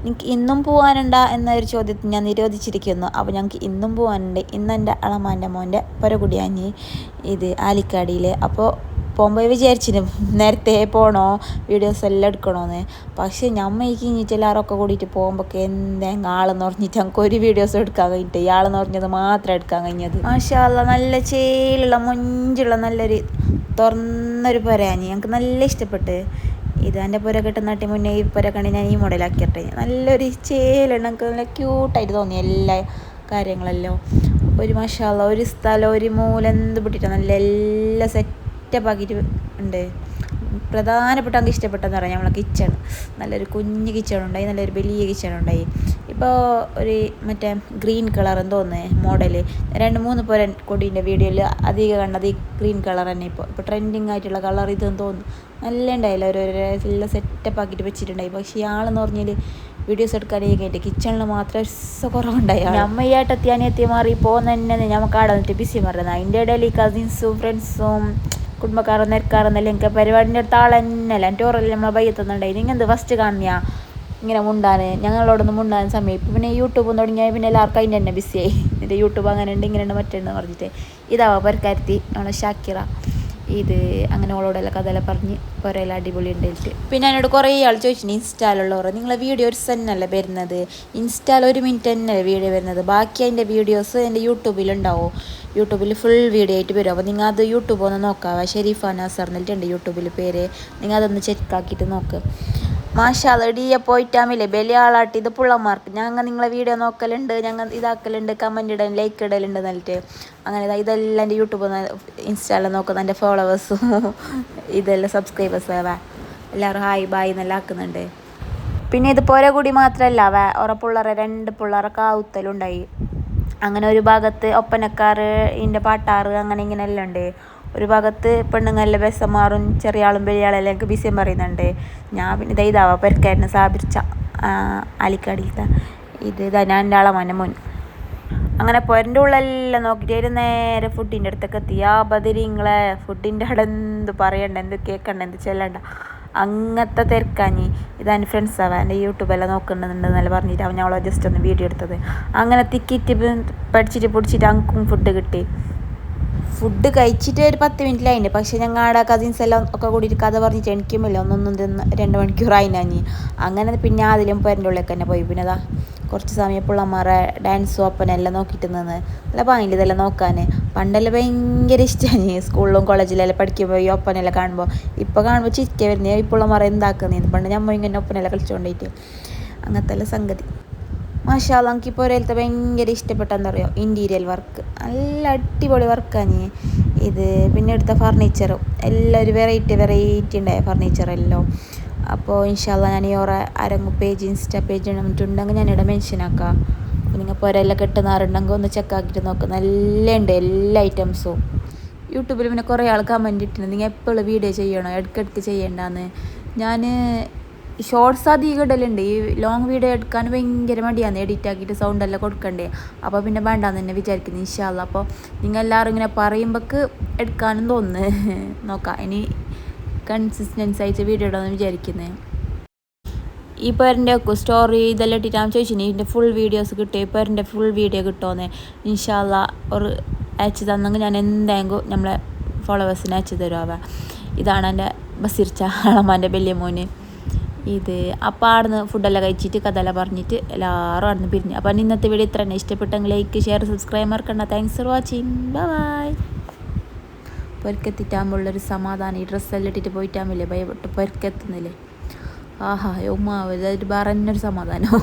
എനിക്ക് ഇന്നും പോകാനുണ്ടാ എന്നൊരു ചോദ്യത്തിന് ഞാൻ നിരോധിച്ചിരിക്കുന്നു. അപ്പോൾ ഞങ്ങൾക്ക് ഇന്നും പോകാനുണ്ട്. ഇന്ന് എൻ്റെ അളമാൻ്റെ മോൻ്റെ പരകുടിയാഞ്ഞി ഇത് ആലിക്കാടിയിൽ. അപ്പോൾ പോകുമ്പോൾ വിചാരിച്ചിന് നേരത്തെ പോകണോ വീഡിയോസ് എല്ലാം എടുക്കണമെന്ന്. പക്ഷേ ഞമ്മയ്ക്ക് കഴിഞ്ഞിട്ട് എല്ലാവരൊക്കെ കൂടിയിട്ട് പോകുമ്പോൾ എന്തെങ്കിലും ആളെന്ന് പറഞ്ഞിട്ട് ഞങ്ങൾക്ക് ഒരു വീഡിയോസ് എടുക്കാൻ കഴിഞ്ഞിട്ട് ഇയാളെന്ന് പറഞ്ഞത് മാത്രം എടുക്കാൻ കഴിഞ്ഞത്. മാഷാ അല്ലാ, നല്ല ചേലുള്ള മൊഞ്ചുള്ള നല്ലൊരു തുറന്നൊരു പുരയാഞ്ഞി. ഞങ്ങൾക്ക് നല്ല ഇഷ്ടപ്പെട്ട്. ഇത് എൻ്റെ പുര കെട്ടുന്നാട്ടി മുന്നേ ഈ പുര കണ്ട് ഞാൻ ഈ മോഡലാക്കിയിട്ടെ നല്ലൊരു ചേലുണ്ട്. ഞങ്ങൾക്ക് നല്ല ക്യൂട്ടായിട്ട് തോന്നി എല്ലാ കാര്യങ്ങളെല്ലാം. ഒരു മാഷാ അല്ലാ, ഒരു സ്ഥലം ഒരു മൂല എന്ത് പൊട്ടിയിട്ട് നല്ല എല്ലാം സെറ്റപ്പാക്കിയിട്ട് ഉണ്ട്. പ്രധാനപ്പെട്ട എനിക്ക് ഇഷ്ടപ്പെട്ടെന്ന് പറയാം നമ്മളെ കിച്ചൺ. നല്ലൊരു കുഞ്ഞ് കിച്ചണുണ്ടായി, നല്ലൊരു വലിയ കിച്ചണുണ്ടായി. ഇപ്പോൾ ഒരു മറ്റേ ഗ്രീൻ കളർ എന്ന് തോന്നുന്നത് മോഡല് 2-3 പുര കൊടീൻ്റെ വീഡിയോയിൽ അധികം കണ്ടത് ഈ ഗ്രീൻ കളർ തന്നെ. ഇപ്പോൾ ട്രെൻഡിങ് ആയിട്ടുള്ള കളർ ഇതെന്ന് തോന്നുന്നു. നല്ല ഉണ്ടായില്ല, എല്ലാം സെറ്റപ്പ് ആക്കിയിട്ട് വെച്ചിട്ടുണ്ടായി. പക്ഷേ ഇയാളെന്ന് പറഞ്ഞാൽ വീഡിയോസ് എടുക്കാനേ കഴിഞ്ഞിട്ട് കിച്ചണിൽ മാത്രം കുറവുണ്ടായി. അമ്മ ഈ ഏട്ടത്തി മാറി പോകുന്ന തന്നെ നമുക്ക് ആടെ വന്നിട്ട് ബിസി മാറുന്നത്. അതിൻ്റെ ഇടയിൽ ഈ കസിൻസും ഫ്രണ്ട്സും കുടുംബക്കാരും നെരക്കാറെന്നല്ല എനിക്ക് പരിപാടിൻ്റെ അടുത്ത് ആൾ തന്നെയല്ല. എൻ്റെ ഓറെല്ലാം നമ്മളെ ബയ്യത്തുന്നുണ്ടായി. നിങ്ങൾ എന്ത് ഫസ്റ്റ് കാണുക ഇങ്ങനെ മുണ്ടാൻ ഞങ്ങളോടൊന്നും മുണ്ടാൻ സമയം. ഇപ്പം പിന്നെ യൂട്യൂബ് തുടങ്ങിയാൽ പിന്നെ എല്ലാവർക്കും അതിൻ്റെ തന്നെ ബിസിയായി. എന്നിട്ട് യൂട്യൂബ് അങ്ങനെ ഉണ്ട് ഇങ്ങനെ ഉണ്ട് മറ്റുണ്ട് പറഞ്ഞിട്ട് ഇതാവാ പൊരക്കാരത്തി നമ്മളെ ഷാക്കിറ. ഇത് അങ്ങനെ ഓളോടെല്ലാം കഥയെല്ലാം പറഞ്ഞ് പുരയെല്ലാം അടിപൊളി ഉണ്ടായിട്ട്. പിന്നെ എന്നോട് കുറേ ആൾ ചോദിച്ചിട്ടുണ്ട് ഇൻസ്റ്റാലുള്ളവർ നിങ്ങളെ വീഡിയോ ഒരു സെന്നല്ലേ വരുന്നത്, ഇൻസ്റ്റാൽ 1 മിനിറ്റ് തന്നെയല്ലേ വീഡിയോ വരുന്നത്, ബാക്കി അതിൻ്റെ വീഡിയോസ് എൻ്റെ യൂട്യൂബിലുണ്ടാവും. യൂട്യൂബിൽ ഫുൾ വീഡിയോ ആയിട്ട് വരും. അപ്പോൾ നിങ്ങൾ അത് യൂട്യൂബ് ഒന്ന് നോക്കാവേ. ഷെരീഫ നാസർ എന്നിട്ടുണ്ട് യൂട്യൂബിൽ പേര്. നിങ്ങൾ അതൊന്ന് ചെക്കാക്കിയിട്ട് നോക്ക്. മാഷാ അല്ലാ, ഇടിയെ പോയിട്ടാമില്ലേ വലിയ ആളാട്ടി ഇത് പുള്ളന്മാർക്ക്. ഞങ്ങൾ നിങ്ങളെ വീഡിയോ നോക്കലുണ്ട്, ഞങ്ങൾ ഇതാക്കലുണ്ട്, കമൻറ്റ് ഇടലും ലൈക്ക് ഇടലുണ്ട് എന്നിട്ട് അങ്ങനെ ഇതെല്ലാം എൻ്റെ യൂട്യൂബ് ഇൻസ്റ്റാളിൽ നോക്കുന്ന എൻ്റെ ഫോളോവേഴ്സും ഇതെല്ലാം സബ്സ്ക്രൈബേഴ്സും എല്ലാവരും ഹായ് ബായ് എന്നെല്ലാം ആക്കുന്നുണ്ട്. പിന്നെ ഇത് പുര കൂടി മാത്രമല്ല ഉറപ്പുള്ളവരെ 2 പിള്ളേരെ കാവുത്തലുണ്ടായി. അങ്ങനെ ഒരു ഭാഗത്ത് ഒപ്പനക്കാർ ഇതിൻ്റെ പാട്ടാറ് അങ്ങനെ ഇങ്ങനെ എല്ലാം ഉണ്ട്. ഒരു ഭാഗത്ത് പെണ്ണുങ്ങളിലെ ബസ്സന്മാരും ചെറിയ ആളും വലിയ ആളെല്ലാം എനിക്ക് ബിസിയും പറയുന്നുണ്ട്. ഞാൻ പിന്നെ ഇതാവാ പെരക്കാരന് സാബിർച്ച ആലിക്കാടിയിലത്തെ ഇതാ ഞാൻ എൻ്റെ അളമാൻ്റെ മോൻ. അങ്ങനെ പുരൻ്റെ ഉള്ളെല്ലാം നോക്കിയിട്ട് നേരെ ഫുഡിൻ്റെ അടുത്തൊക്കെ എത്തി. ആ ബദരിങ്ങളെ ഫുഡിൻ്റെ അവിടെ എന്ത് പറയണ്ട, എന്ത് കേൾക്കണ്ട, എന്ത് ചെല്ലണ്ട, അങ്ങനത്തെ തിരക്കാഞ്ഞി. ഇതാണ് ഫ്രണ്ട്സ് ആവാം എൻ്റെ യൂട്യൂബെല്ലാം നോക്കുന്നുണ്ടെന്നല്ല പറഞ്ഞിട്ട് അവൻ ഞങ്ങളെ ജസ്റ്റ് ഒന്ന് വീഡിയോ എടുത്തത്. അങ്ങനെ തിക്കിയിട്ട് പഠിച്ചിട്ട് പിടിച്ചിട്ട് അങ്കും ഫുഡ് കിട്ടി. ഫുഡ് കഴിച്ചിട്ട് ഒരു 10 മിനിറ്റിലായിട്ടുണ്ട്. പക്ഷേ ഞങ്ങളുടെ കസിൻസ് എല്ലാം ഒക്കെ കൂടിയിട്ട് കഥ പറഞ്ഞിട്ട് എനിക്കുമില്ല 1-2 മണിക്കൂറായിനാഞ്ഞി. അങ്ങനെ പിന്നെ അതിലും പുരൻ്റെ ഉള്ളിലേക്ക് തന്നെ പോയി. പിന്നെ അതാ കുറച്ച് സമയം പിള്ളമാരെ ഡാൻസും ഒപ്പനെല്ലാം നോക്കിയിട്ട് നിന്ന് നല്ല ഭംഗിയിൽ ഇതെല്ലാം നോക്കാൻ. പണ്ടെല്ലാം ഭയങ്കര ഇഷ്ടമാണ് സ്കൂളിലും കോളേജിലെല്ലാം പഠിക്കുമ്പോൾ ഈ ഒപ്പനെല്ലാം കാണുമ്പോൾ. ഇപ്പോൾ കാണുമ്പോൾ ചിരിക്ക വരുന്നത് ഈ പിള്ളമാരെ എന്താക്കുന്നതെന്ന്. പണ്ട് നമ്മൾ ഇങ്ങനെ ഒപ്പനെല്ലാം കളിച്ചുകൊണ്ടിട്ട് അങ്ങനത്തെ എല്ലാം സംഗതി. മാഷാ അല്ലാ, എനിക്ക് പുരയിലത്തെ ഭയങ്കര ഇഷ്ടപ്പെട്ടെന്ന് പറയുമോ ഇൻറ്റീരിയൽ വർക്ക്. നല്ല അടിപൊളി വർക്കാണ് ഇത്. പിന്നെ എടുത്ത ഫർണിച്ചറും എല്ലാം ഒരു വെറൈറ്റി ഉണ്ടായ ഫർണിച്ചറെല്ലാം. അപ്പോൾ ഇൻഷാ അല്ലാ ഞാൻ ഈ ഓരോ പേജ് ഇൻസ്റ്റാ പേജ് ഇട്ടിട്ടുണ്ടെങ്കിൽ ഞാനിവിടെ മെൻഷൻ ആക്കാം. അപ്പോൾ നിങ്ങൾ പുരയെല്ലാം കെട്ടുന്നാറുണ്ടെങ്കിൽ ഒന്ന് ചെക്കാക്കിയിട്ട് നോക്കുക. നല്ല ഉണ്ട് എല്ലാ ഐറ്റംസും. യൂട്യൂബിൽ പിന്നെ കുറേ ആൾ കമൻറ്റ് ഇട്ടിട്ടുണ്ട് നിങ്ങൾ എപ്പോഴും വീഡിയോ ചെയ്യണോ, ഇടയ്ക്കിടയ്ക്ക് ചെയ്യേണ്ടെന്ന്. ഞാൻ ഷോർട്സ് അധികം ഇടലുണ്ട്. ഈ ലോങ് വീഡിയോ എടുക്കാൻ ഭയങ്കര മടിയാണ്, എഡിറ്റ് ആക്കിയിട്ട് സൗണ്ടെല്ലാം കൊടുക്കണ്ടേ. അപ്പോൾ പിന്നെ വേണ്ടാന്ന് തന്നെ വിചാരിക്കുന്നു ഇൻഷാ അല്ലാ. അപ്പോൾ നിങ്ങൾ എല്ലാവരും ഇങ്ങനെ പറയുമ്പോൾക്ക് എടുക്കാനും തോന്നുന്നു. നോക്കാം ഇനി കൺസിസ്റ്റൻസി ആയിട്ട് വീഡിയോ ഇടാമെന്ന് വിചാരിക്കുന്നത്. ഈ പേരൻ്റെ ഒക്കെ സ്റ്റോറി ഇതെല്ലാം ഇട്ടിട്ട് ഞാൻ ചോദിച്ചിന് ഇതിൻ്റെ ഫുൾ വീഡിയോസ് കിട്ടുമോ, ഈ പേരൻ്റെ ഫുൾ വീഡിയോ കിട്ടുമോയെന്ന്. ഇൻഷാ അല്ലാ ഒരു അയച്ചു തന്നെങ്കിൽ ഞാൻ എന്തായെങ്കിലും നമ്മളെ ഫോളോവേഴ്സിന് അയച്ചു തരുവാ. ഇതാണ് എൻ്റെ ബസീർച്ച അളമാൻ്റെ വലിയ മോന്. ഇത് അപ്പോൾ അവിടുന്ന് ഫുഡെല്ലാം കഴിച്ചിട്ട് കഥയെല്ലാം പറഞ്ഞിട്ട് എല്ലാവരും അവിടുന്ന് പിരിഞ്ഞു. അപ്പോൾ ഇന്നത്തെ വീഡിയോ ഇത്ര തന്നെ. ഇഷ്ടപ്പെട്ടെങ്കിൽ ലൈക്ക് ഷെയർ സബ്സ്ക്രൈബ് മറക്കണ്ട. Thanks for watching. ബൈ. പൊരക്കെത്തിട്ടാകുമ്പോഴുള്ളൊരു സമാധാനം. ഈ ഡ്രസ്സെല്ലാം ഇട്ടിട്ട് പോയിട്ടാകുമ്പില്ലേ ഭയപ്പെട്ട് പൊരക്കെത്തുന്നില്ലേ. ആഹാ ഉമ്മാവ് ഇതൊരു പറഞ്ഞൊരു സമാധാനം.